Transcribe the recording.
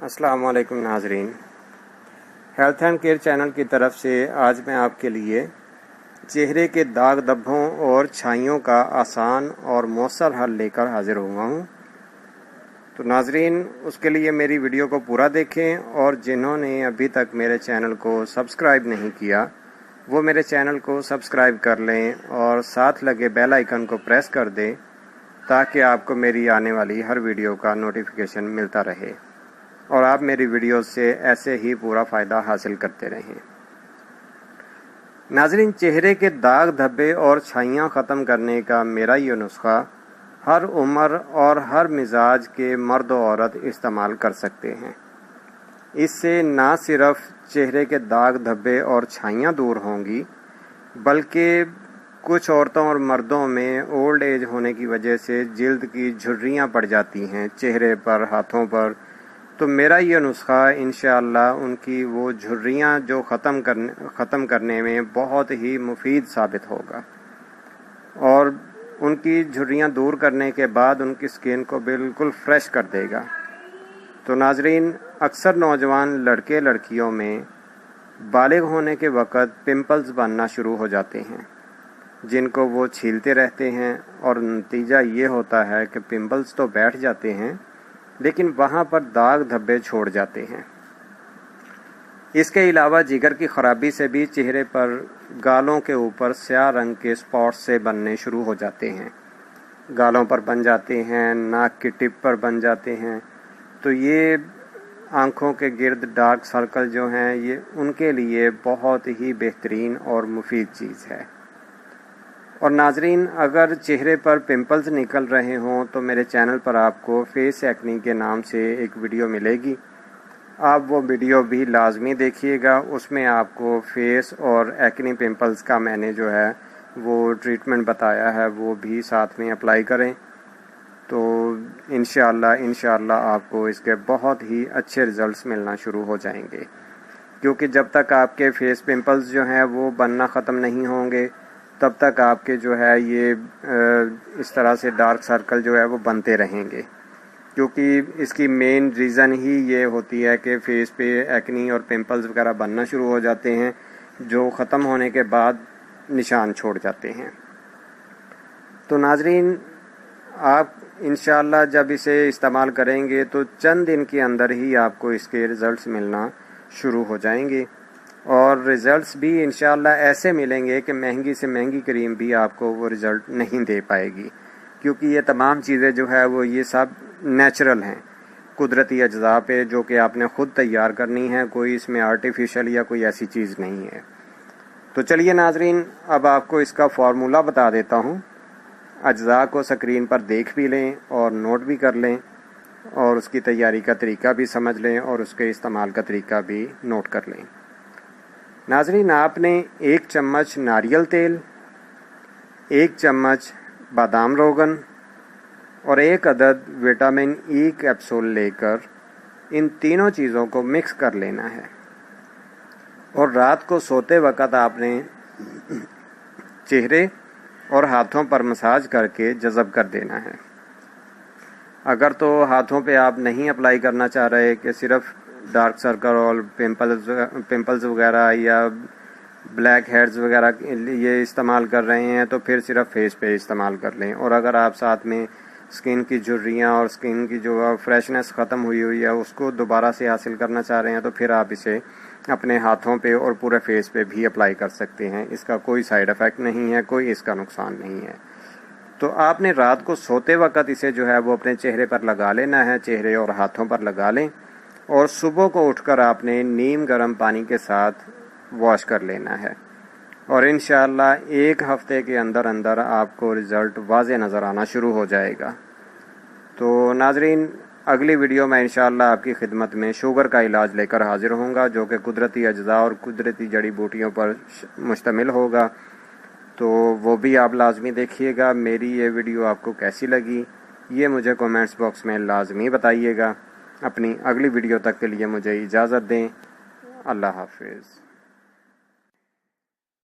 अस्सलाम वालेकुम नाजरीन, हेल्थ एंड केयर चैनल की तरफ से आज मैं आपके लिए चेहरे के दाग धब्बों और छाइयों का आसान और मौसर हल लेकर हाजिर हुआ हूँ। तो नाजरीन, उसके लिए मेरी वीडियो को पूरा देखें और जिन्होंने अभी तक मेरे चैनल को सब्सक्राइब नहीं किया वो मेरे चैनल को सब्सक्राइब कर लें और साथ लगे बेल आइकन को प्रेस कर दें ताकि आपको मेरी आने वाली हर वीडियो का नोटिफिकेशन मिलता रहे और आप मेरी वीडियो से ऐसे ही पूरा फ़ायदा हासिल करते रहें। नाज़रीन, चेहरे के दाग धब्बे और छाइयाँ ख़त्म करने का मेरा ये नुस्खा हर उम्र और हर मिजाज के मर्द और औरत इस्तेमाल कर सकते हैं। इससे ना सिर्फ चेहरे के दाग धब्बे और छाइयाँ दूर होंगी बल्कि कुछ औरतों और मर्दों में ओल्ड एज होने की वजह से जिल्द की झुर्रियाँ पड़ जाती हैं चेहरे पर, हाथों पर। तो मेरा ये नुस्खा इंशाअल्लाह उनकी वो झुर्रियाँ जो ख़त्म करने में बहुत ही मुफीद साबित होगा और उनकी झुर्रियाँ दूर करने के बाद उनकी स्किन को बिल्कुल फ्रेश कर देगा। तो नाजरीन, अक्सर नौजवान लड़के लड़कियों में बालिग होने के वक़्त पिंपल्स बनना शुरू हो जाते हैं जिनको वो छीलते रहते हैं और नतीजा ये होता है कि पिंपल्स तो बैठ जाते हैं लेकिन वहाँ पर दाग धब्बे छोड़ जाते हैं। इसके अलावा जिगर की ख़राबी से भी चेहरे पर गालों के ऊपर स्याह रंग के स्पॉट्स से बनने शुरू हो जाते हैं, गालों पर बन जाते हैं, नाक की टिप पर बन जाते हैं। तो ये आँखों के गिर्द डार्क सर्कल जो हैं ये उनके लिए बहुत ही बेहतरीन और मुफीद चीज़ है। और नाजरीन, अगर चेहरे पर पिंपल्स निकल रहे हों तो मेरे चैनल पर आपको फेस एक्नी के नाम से एक वीडियो मिलेगी। आप वो वीडियो भी लाजमी देखिएगा। उसमें आपको फेस और एक्नी पिंपल्स का मैंने जो है वो ट्रीटमेंट बताया है, वो भी साथ में अप्लाई करें तो इंशाअल्लाह आपको इसके बहुत ही अच्छे रिज़ल्ट्स मिलना शुरू हो जाएंगे। क्योंकि जब तक आपके फेस पिंपल्स जो हैं वो बनना ख़त्म नहीं होंगे तब तक आपके जो है ये इस तरह से डार्क सर्कल जो है वो बनते रहेंगे। क्योंकि इसकी मेन रीज़न ही ये होती है कि फेस पे एक्नी और पिंपल्स वगैरह बनना शुरू हो जाते हैं जो ख़त्म होने के बाद निशान छोड़ जाते हैं। तो नाजरीन, आप इंशाअल्लाह जब इसे इस्तेमाल करेंगे तो चंद दिन के अंदर ही आपको इसके रिज़ल्ट्स मिलना शुरू हो जाएंगे और रिज़ल्ट्स भी इंशाअल्लाह ऐसे मिलेंगे कि महंगी से महंगी क्रीम भी आपको वो रिज़ल्ट नहीं दे पाएगी। क्योंकि ये तमाम चीज़ें जो है वो ये सब नेचुरल हैं, कुदरती अज्जा पे जो कि आपने ख़ुद तैयार करनी है, कोई इसमें आर्टिफिशियल या कोई ऐसी चीज़ नहीं है। तो चलिए नाजरीन, अब आपको इसका फार्मूला बता देता हूँ। अज्जा को स्क्रीन पर देख भी लें और नोट भी कर लें और उसकी तैयारी का तरीका भी समझ लें और उसके इस्तेमाल का तरीका भी नोट कर लें। नाजरीन, आपने 1 चम्मच नारियल तेल, 1 चम्मच बादाम रोगन और 1 अदद विटामिन ई कैप्सूल लेकर इन तीनों चीज़ों को मिक्स कर लेना है और रात को सोते वक़्त आपने चेहरे और हाथों पर मसाज करके जज़ब कर देना है। अगर तो हाथों पे आप नहीं अप्लाई करना चाह रहे कि सिर्फ़ डार्क सर्कल और पिंपल्स वगैरह या ब्लैक हेड्स वगैरह ये इस्तेमाल कर रहे हैं तो फिर सिर्फ फेस पे इस्तेमाल कर लें। और अगर आप साथ में स्किन की झुर्रियाँ और स्किन की जो फ्रेशनेस ख़त्म हुई है उसको दोबारा से हासिल करना चाह रहे हैं तो फिर आप इसे अपने हाथों पे और पूरे फेस पे भी अप्लाई कर सकते हैं। इसका कोई साइड इफ़ेक्ट नहीं है, कोई इसका नुकसान नहीं है। तो आपने रात को सोते वक़्त इसे जो है वो अपने चेहरे पर लगा लेना है, चेहरे और हाथों पर लगा लें और सुबह को उठकर आपने नीम गर्म पानी के साथ वॉश कर लेना है और इंशाअल्लाह 1 हफ़्ते के अंदर अंदर आपको रिज़ल्ट वाज़े नज़र आना शुरू हो जाएगा। तो नाजरीन, अगली वीडियो में इंशाअल्लाह आपकी खिदमत में शुगर का इलाज लेकर हाजिर होऊंगा जो कि कुदरती अज्जा और कुदरती जड़ी बूटियों पर मुश्तमिल होगा। तो वो भी आप लाजमी देखिएगा। मेरी ये वीडियो आपको कैसी लगी ये मुझे कमेंट्स बॉक्स में लाजमी बताइएगा। अपनी अगली वीडियो तक के लिए मुझे इजाज़त दें। अल्लाह हाफिज़।